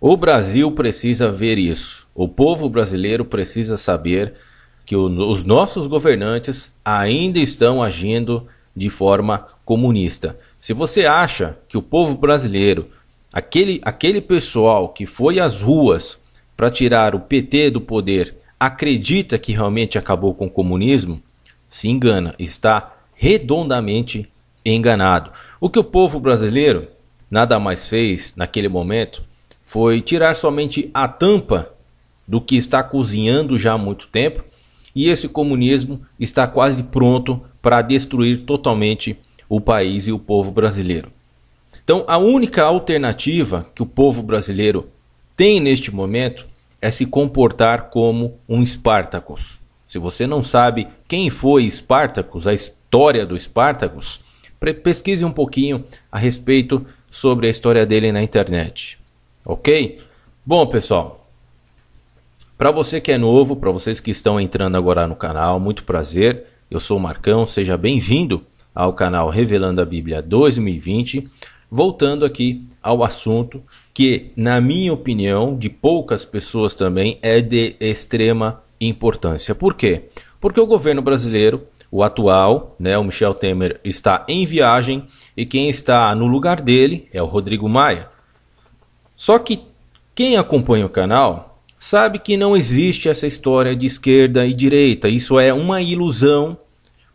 O Brasil precisa ver isso. O povo brasileiro precisa saber que os nossos governantes ainda estão agindo de forma comunista. Se você acha que o povo brasileiro, aquele pessoal que foi às ruas para tirar o PT do poder, acredita que realmente acabou com o comunismo, se engana, está redondamente enganado. O que o povo brasileiro nada mais fez naquele momento foi tirar somente a tampa do que está cozinhando já há muito tempo, e esse comunismo está quase pronto para destruir totalmente o país e o povo brasileiro. Então, a única alternativa que o povo brasileiro tem neste momento é se comportar como um Espartacus. Se você não sabe quem foi Espartacus, a história do Espartacus, pesquise um pouquinho a respeito sobre a história dele na internet. Ok? Bom, pessoal, para você que é novo, para vocês que estão entrando agora no canal, muito prazer. Eu sou o Marcão, seja bem-vindo ao canal Revelando a Bíblia 2020. Voltando aqui ao assunto que, na minha opinião, de poucas pessoas também, é de extrema importância. Por quê? Porque o governo brasileiro, o atual, o Michel Temer, está em viagem e quem está no lugar dele é o Rodrigo Maia. Só que quem acompanha o canal sabe que não existe essa história de esquerda e direita. Isso é uma ilusão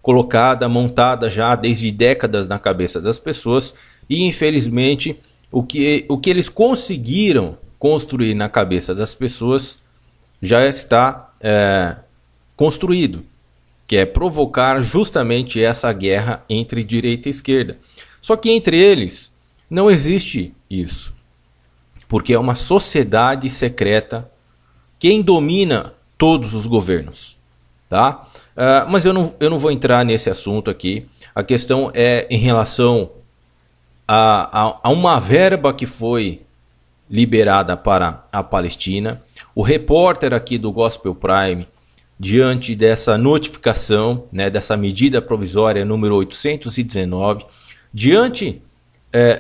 colocada, montada já desde décadas na cabeça das pessoas. E infelizmente o que eles conseguiram construir na cabeça das pessoas já está construído. Que é provocar justamente essa guerra entre direita e esquerda. Só que entre eles não existe isso. Porque é uma sociedade secreta quem domina todos os governos, tá? Mas eu não vou entrar nesse assunto aqui. A questão é em relação a uma verba que foi liberada para a Palestina. O repórter aqui do Gospel Prime, diante dessa notificação, dessa medida provisória número 819, diante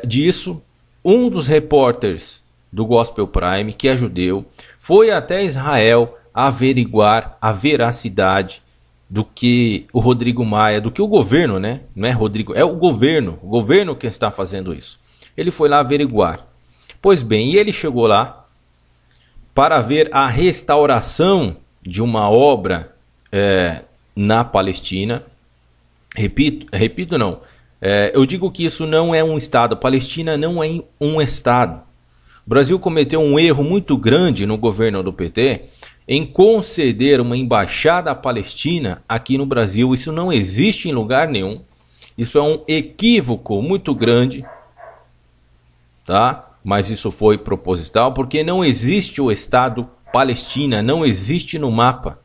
disso, um dos repórteres do Gospel Prime, que é judeu, foi até Israel averiguar a veracidade do que o Rodrigo Maia, do que o governo, não é Rodrigo, é o governo que está fazendo isso. Ele foi lá averiguar. Pois bem, e ele chegou lá para ver a restauração de uma obra na Palestina. Repito não. Eu digo que isso não é um Estado. A Palestina não é um Estado. O Brasil cometeu um erro muito grande no governo do PT em conceder uma embaixada à Palestina aqui no Brasil. Isso não existe em lugar nenhum. Isso é um equívoco muito grande, tá? Mas isso foi proposital porque não existe o Estado Palestina, não existe no mapa,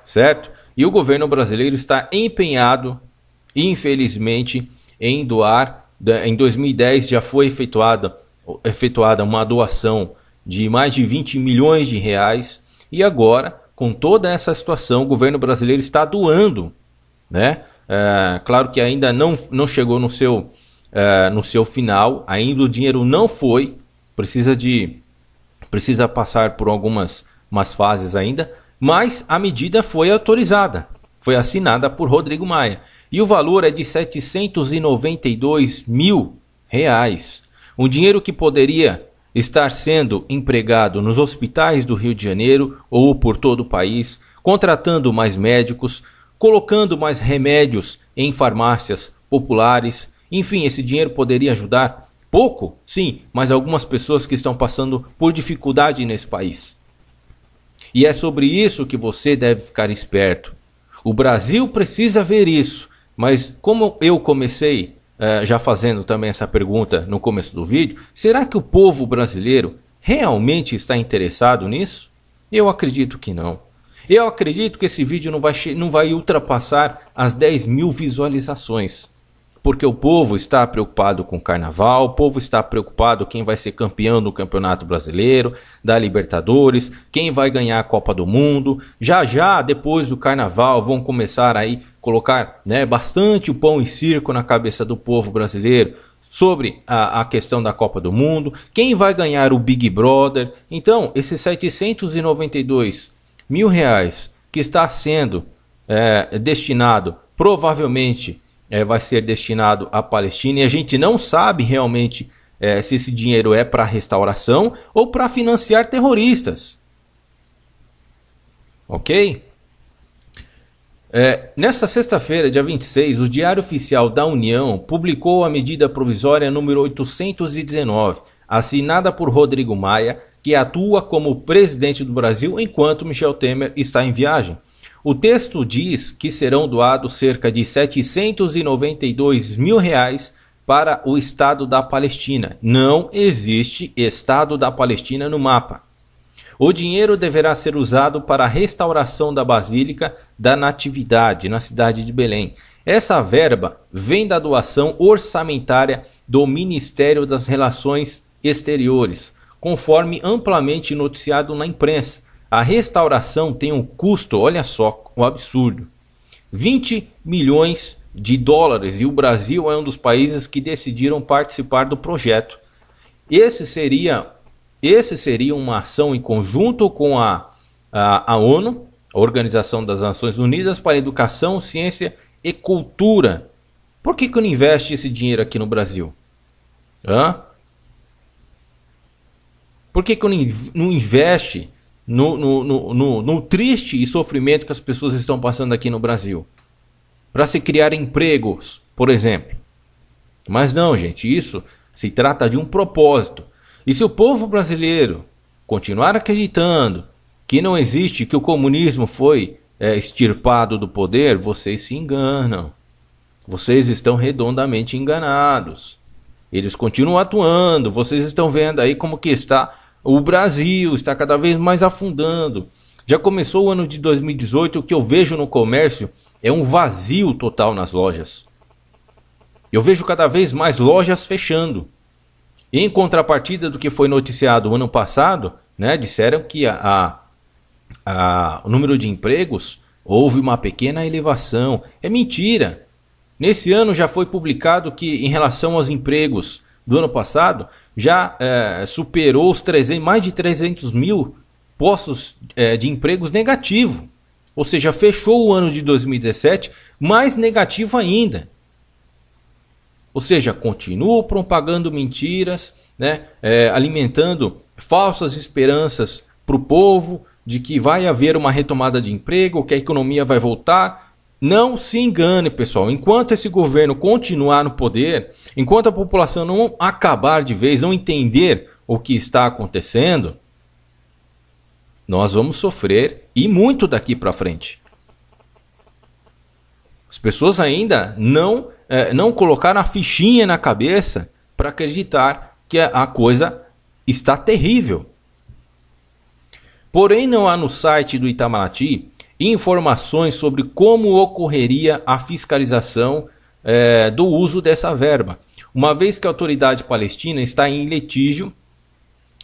certo? E o governo brasileiro está empenhado, infelizmente, em doar. Em 2010 já foi efetuada uma doação de mais de 20 milhões de reais e agora, com toda essa situação, o governo brasileiro está doando, claro que ainda não chegou no seu final, ainda o dinheiro não foi, precisa passar por algumas fases ainda, mas a medida foi autorizada, foi assinada por Rodrigo Maia e o valor é de 792 mil reais. Um dinheiro que poderia estar sendo empregado nos hospitais do Rio de Janeiro ou por todo o país, contratando mais médicos, colocando mais remédios em farmácias populares. Enfim, esse dinheiro poderia ajudar pouco, sim, mas algumas pessoas que estão passando por dificuldade nesse país. E é sobre isso que você deve ficar esperto. O Brasil precisa ver isso, mas como eu comecei já fazendo também essa pergunta no começo do vídeo, será que o povo brasileiro realmente está interessado nisso? Eu acredito que não. Eu acredito que esse vídeo não vai ultrapassar as 10 mil visualizações. Porque o povo está preocupado com o carnaval, o povo está preocupado quem vai ser campeão do Campeonato Brasileiro, da Libertadores, quem vai ganhar a Copa do Mundo. Já depois do carnaval vão começar aí colocar bastante o pão e circo na cabeça do povo brasileiro. sobre a questão da Copa do Mundo, quem vai ganhar o Big Brother. Então, esses 792 mil reais que está sendo destinado, provavelmente vai ser destinado à Palestina, e a gente não sabe realmente se esse dinheiro é para restauração ou para financiar terroristas. Ok? Nesta sexta-feira, dia 26, o Diário Oficial da União publicou a medida provisória número 819, assinada por Rodrigo Maia, que atua como presidente do Brasil enquanto Michel Temer está em viagem. O texto diz que serão doados cerca de 792 mil reais para o Estado da Palestina. Não existe Estado da Palestina no mapa. O dinheiro deverá ser usado para a restauração da Basílica da Natividade, na cidade de Belém. Essa verba vem da doação orçamentária do Ministério das Relações Exteriores, conforme amplamente noticiado na imprensa. A restauração tem um custo, olha só, um absurdo, 20 milhões de dólares, e o Brasil é um dos países que decidiram participar do projeto. Esse seria uma ação em conjunto com a ONU, a Organização das Nações Unidas para Educação, Ciência e Cultura. Por que não investe esse dinheiro aqui no Brasil? Por que não investe no triste e sofrimento que as pessoas estão passando aqui no Brasil? Para se criar empregos, por exemplo. Mas não, gente, isso se trata de um propósito. E se o povo brasileiro continuar acreditando que não existe, que o comunismo foi extirpado do poder, vocês se enganam. Vocês estão redondamente enganados. Eles continuam atuando. Vocês estão vendo aí como que está o Brasil, está cada vez mais afundando. Já começou o ano de 2018, o que eu vejo no comércio é um vazio total nas lojas. Eu vejo cada vez mais lojas fechando. Em contrapartida do que foi noticiado o ano passado, disseram que o número de empregos houve uma pequena elevação. É mentira. Nesse ano já foi publicado que, em relação aos empregos do ano passado, já superou os mais de 300 mil postos de empregos negativos. Ou seja, fechou o ano de 2017 mais negativo ainda. Ou seja, continuam propagando mentiras, alimentando falsas esperanças para o povo de que vai haver uma retomada de emprego, que a economia vai voltar. Não se engane, pessoal. Enquanto esse governo continuar no poder, enquanto a população não acabar de vez, não entender o que está acontecendo, nós vamos sofrer e muito daqui para frente. As pessoas ainda não colocaram a fichinha na cabeça para acreditar que a coisa está terrível. Porém, não há no site do Itamaraty informações sobre como ocorreria a fiscalização do uso dessa verba, uma vez que a autoridade palestina está em litígio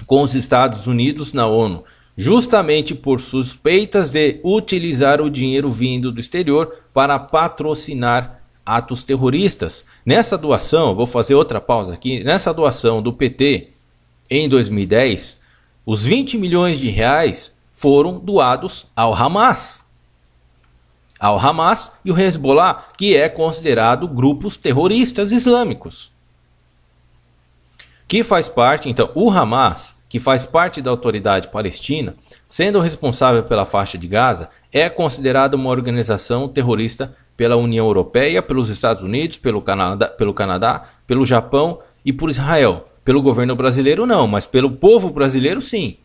com os Estados Unidos na ONU, justamente por suspeitas de utilizar o dinheiro vindo do exterior para patrocinar atos terroristas. Nessa doação, vou fazer outra pausa aqui, nessa doação do PT em 2010, os 20 milhões de reais foram doados ao Hamas. Ao Hamas e o Hezbollah, que é considerado grupos terroristas islâmicos. Que faz parte, então, o Hamas, que faz parte da autoridade palestina, sendo responsável pela faixa de Gaza, é considerado uma organização terrorista pela União Europeia, pelos Estados Unidos, pelo Canadá, pelo Japão e por Israel. Pelo governo brasileiro não, mas pelo povo brasileiro sim.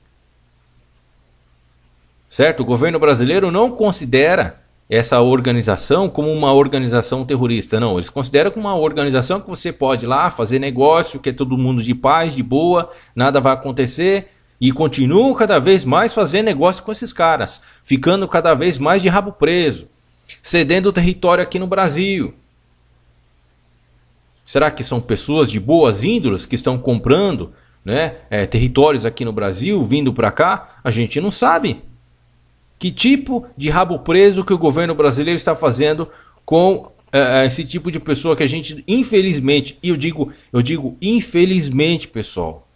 Certo? O governo brasileiro não considera essa organização como uma organização terrorista, não. Eles consideram como uma organização que você pode ir lá fazer negócio, que é todo mundo de paz, de boa, nada vai acontecer, e continuam cada vez mais fazendo negócio com esses caras, ficando cada vez mais de rabo preso, cedendo território aqui no Brasil. Será que são pessoas de boas índoles que estão comprando, territórios aqui no Brasil, vindo para cá? A gente não sabe. Que tipo de rabo preso que o governo brasileiro está fazendo com esse tipo de pessoa que a gente, infelizmente, e eu digo infelizmente, pessoal,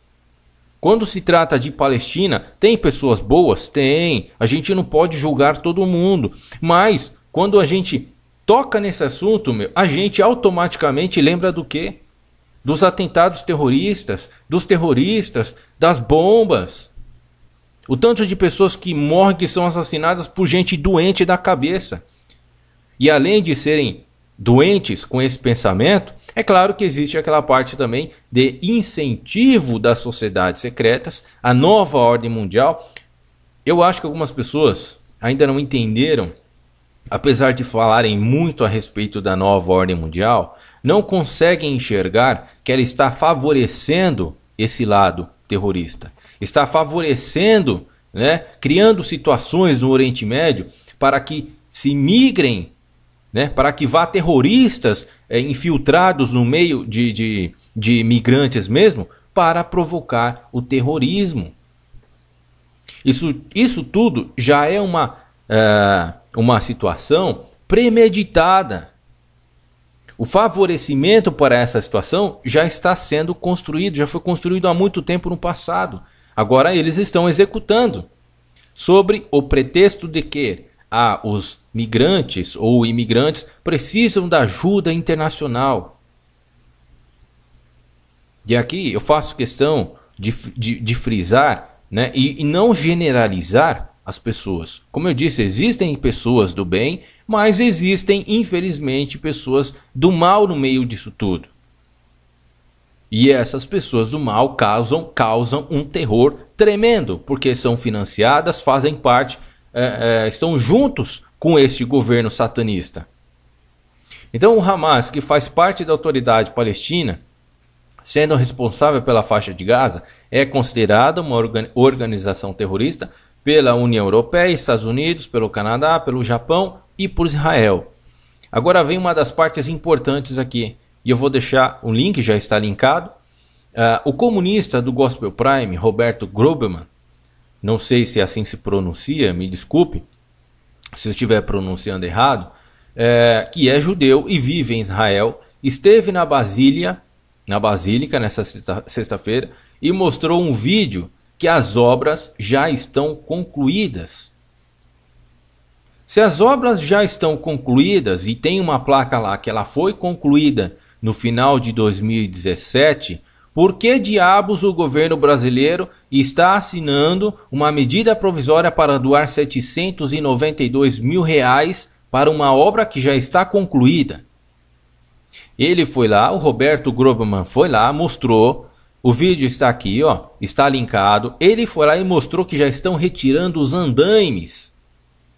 quando se trata de Palestina, tem pessoas boas? Tem. A gente não pode julgar todo mundo. Mas quando a gente toca nesse assunto, a gente automaticamente lembra do quê? Dos atentados terroristas, dos terroristas, das bombas. O tanto de pessoas que morrem, que são assassinadas por gente doente da cabeça. E além de serem doentes com esse pensamento, é claro que existe aquela parte também de incentivo das sociedades secretas, a nova ordem mundial. Eu acho que algumas pessoas ainda não entenderam, apesar de falarem muito a respeito da nova ordem mundial, não conseguem enxergar que ela está favorecendo esse lado terrorista. Está favorecendo, né, criando situações no Oriente Médio para que se migrem, né, para que vá terroristas infiltrados no meio de migrantes mesmo, para provocar o terrorismo. Isso tudo já é uma situação premeditada. O favorecimento para essa situação já está sendo construído, já foi construído há muito tempo no passado. Agora eles estão executando, sobre o pretexto de que os migrantes ou imigrantes precisam da ajuda internacional. E aqui eu faço questão de frisar, né, e não generalizar as pessoas. Como eu disse, existem pessoas do bem, mas existem, infelizmente, pessoas do mal no meio disso tudo. E essas pessoas do mal causam um terror tremendo, porque são financiadas, fazem parte, estão juntos com este governo satanista. Então o Hamas, que faz parte da autoridade palestina, sendo responsável pela faixa de Gaza, é considerada uma organização terrorista pela União Europeia, Estados Unidos, pelo Canadá, pelo Japão e por Israel. Agora vem uma das partes importantes aqui, e eu vou deixar o link, já está linkado. O comunista do Gospel Prime, Roberto Groberman, não sei se assim se pronuncia, me desculpe se eu estiver pronunciando errado, que é judeu e vive em Israel, esteve na Basílica nessa sexta-feira e mostrou um vídeo que as obras já estão concluídas. Se as obras já estão concluídas e tem uma placa lá que ela foi concluída no final de 2017, por que diabos o governo brasileiro está assinando uma medida provisória para doar 792 mil reais para uma obra que já está concluída? Ele foi lá, o Roberto Groberman foi lá, mostrou, o vídeo está aqui, ó, está linkado. Ele foi lá e mostrou que já estão retirando os andaimes.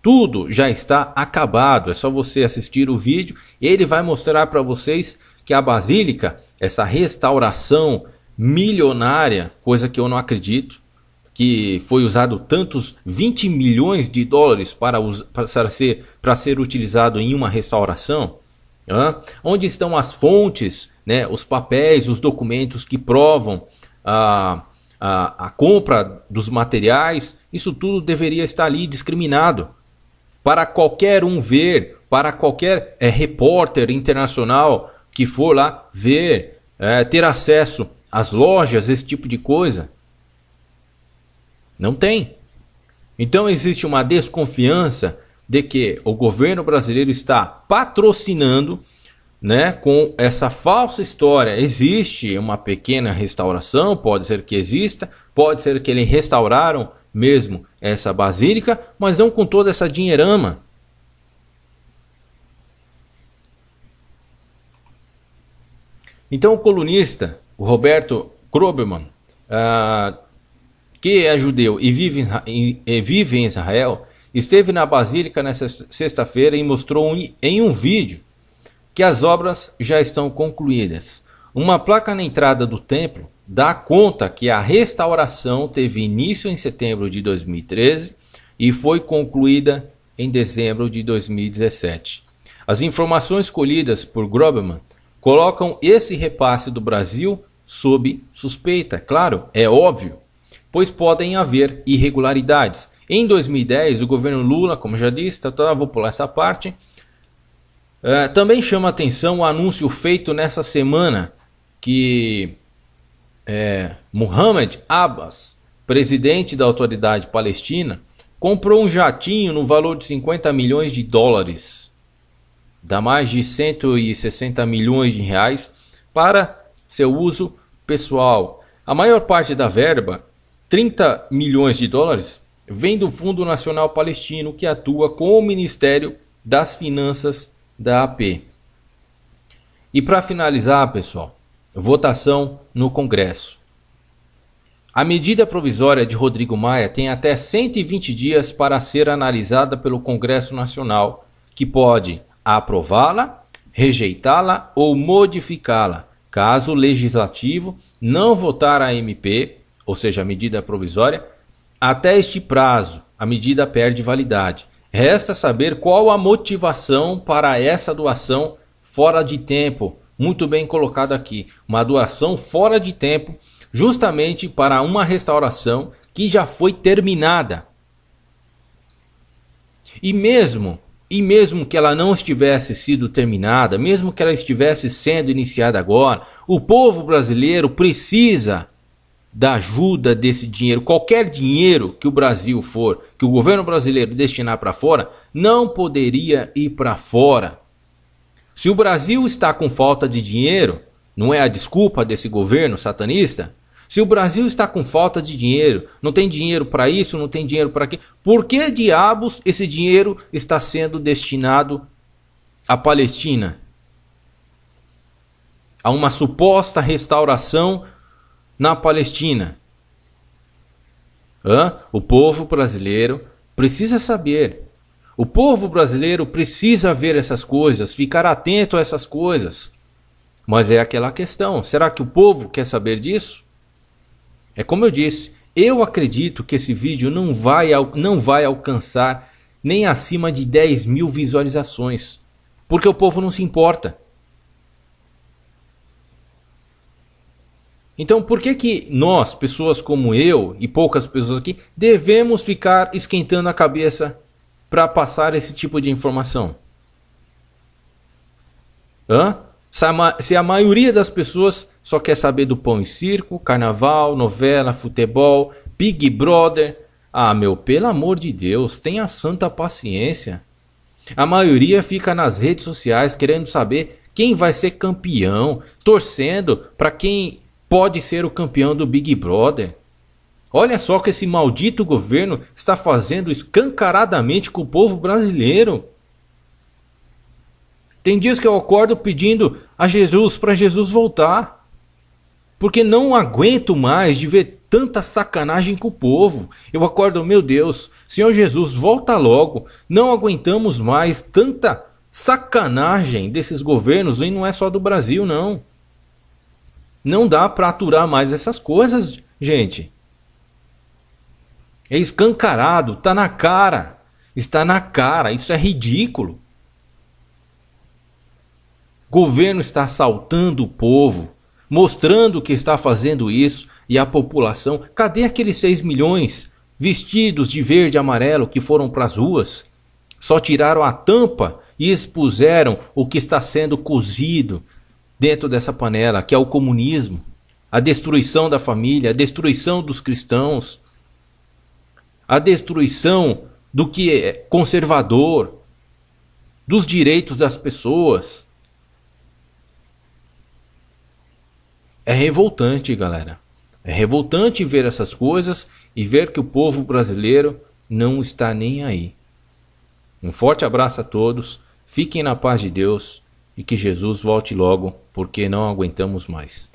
Tudo já está acabado, é só você assistir o vídeo. Ele vai mostrar para vocês que a Basílica, essa restauração milionária, coisa que eu não acredito, que foi usado tantos 20 milhões de dólares para ser utilizado em uma restauração. Onde estão as fontes, né, os papéis, os documentos que provam a compra dos materiais? Isso tudo deveria estar ali discriminado para qualquer um ver, para qualquer repórter internacional que for lá ver, ter acesso às lojas, esse tipo de coisa. Não tem. Então existe uma desconfiança de que o governo brasileiro está patrocinando, né, com essa falsa história. Existe uma pequena restauração, pode ser que exista, pode ser que eles restauraram mesmo essa basílica, mas não com toda essa dinheirama. Então o colunista, o Roberto Groberman, que é judeu e vive em Israel, esteve na Basílica nesta sexta-feira e mostrou em um vídeo que as obras já estão concluídas. Uma placa na entrada do templo dá conta que a restauração teve início em setembro de 2013 e foi concluída em dezembro de 2017. As informações colhidas por Groberman colocam esse repasse do Brasil sob suspeita. Claro, é óbvio, pois podem haver irregularidades. Em 2010, o governo Lula, como já disse, vou pular essa parte, Também chama atenção o anúncio feito nessa semana que Mohamed Abbas, presidente da Autoridade Palestina, comprou um jatinho no valor de 50 milhões de dólares, dá mais de 160 milhões de reais, para seu uso pessoal. A maior parte da verba, 30 milhões de dólares, vem do Fundo Nacional Palestino, que atua com o Ministério das Finanças da AP. E para finalizar, pessoal, votação no Congresso. A medida provisória de Rodrigo Maia tem até 120 dias para ser analisada pelo Congresso Nacional, que pode aprová-la, rejeitá-la ou modificá-la. Caso o Legislativo não votar a MP, ou seja, a medida provisória, até este prazo, a medida perde validade. Resta saber qual a motivação para essa doação fora de tempo. Muito bem colocado aqui. Uma doação fora de tempo, justamente para uma restauração que já foi terminada. E mesmo que ela não estivesse sido terminada, mesmo que ela estivesse sendo iniciada agora, o povo brasileiro precisa da ajuda desse dinheiro. Qualquer dinheiro que o Brasil que o governo brasileiro destinar para fora, não poderia ir para fora. Se o Brasil está com falta de dinheiro, não é a desculpa desse governo satanista? Se o Brasil está com falta de dinheiro, não tem dinheiro para isso, não tem dinheiro para aquilo, por que diabos esse dinheiro está sendo destinado à Palestina? A uma suposta restauração na Palestina. O povo brasileiro precisa saber. O povo brasileiro precisa ver essas coisas, ficar atento a essas coisas. Mas é aquela questão, será que o povo quer saber disso? É como eu disse, eu acredito que esse vídeo não vai alcançar nem acima de 10 mil visualizações. Porque o povo não se importa. Então por que nós, pessoas como eu e poucas pessoas aqui, devemos ficar esquentando a cabeça para passar esse tipo de informação? Se a maioria das pessoas só quer saber do pão e circo, carnaval, novela, futebol, Big Brother. Pelo amor de Deus, tenha santa paciência. A maioria fica nas redes sociais querendo saber quem vai ser campeão, torcendo para quem pode ser o campeão do Big Brother. Olha só o que esse maldito governo está fazendo escancaradamente com o povo brasileiro. Tem dias que eu acordo pedindo a Jesus para Jesus voltar. Porque não aguento mais de ver tanta sacanagem com o povo. Eu acordo, meu Deus, Senhor Jesus, volta logo. Não aguentamos mais tanta sacanagem desses governos, e não é só do Brasil, não. Não dá para aturar mais essas coisas, gente. É escancarado, tá na cara. Está na cara, isso é ridículo. O governo está assaltando o povo, mostrando que está fazendo isso, e a população, cadê aqueles 6 milhões vestidos de verde e amarelo que foram para as ruas? Só tiraram a tampa e expuseram o que está sendo cozido dentro dessa panela, que é o comunismo, a destruição da família, a destruição dos cristãos, a destruição do que é conservador, dos direitos das pessoas. É revoltante, galera. É revoltante ver essas coisas e ver que o povo brasileiro não está nem aí. Um forte abraço a todos, fiquem na paz de Deus e que Jesus volte logo, porque não aguentamos mais.